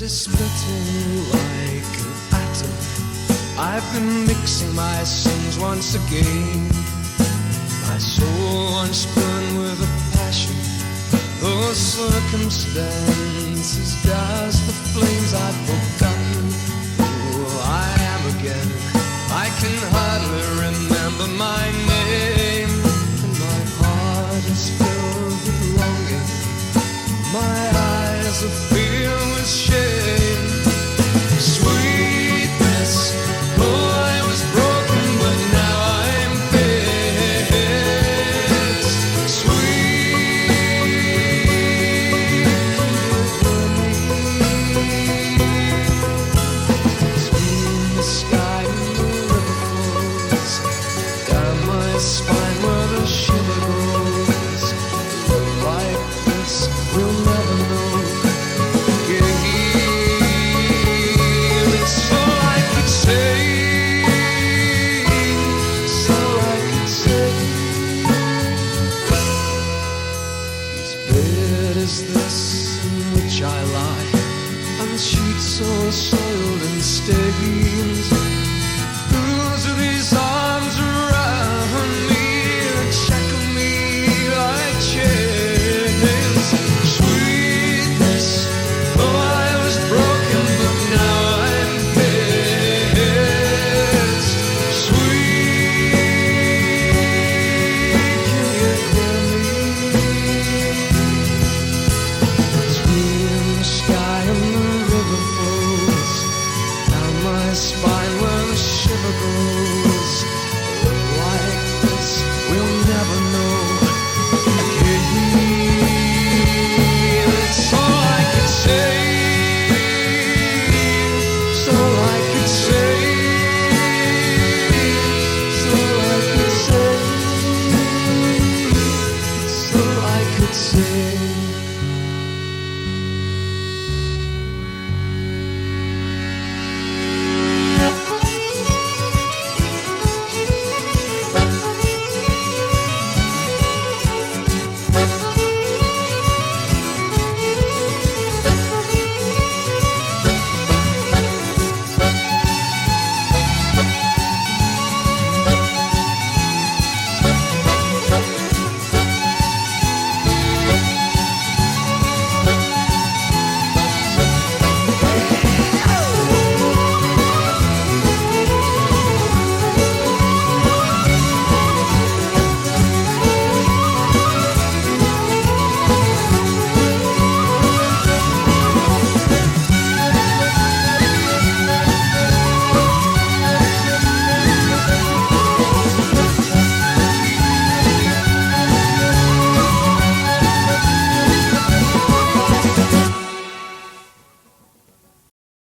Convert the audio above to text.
is splitting like an atom. I've been mixing my sins once again. My soul once burned with a passion, those circumstances doused the flames I've forgotten who I am again. I can hardly remember my name, and my heart is filled with longing. My eyes are filled with shame. Sweetness, oh, I was broken, but now I'm fixed. Sweet, between the sky and the river flows, down my spine where the shiver goes. Like this, we'll never know. It's so I could say, so I could say, as bed as this in which I lie, on sheets so soiled and stained.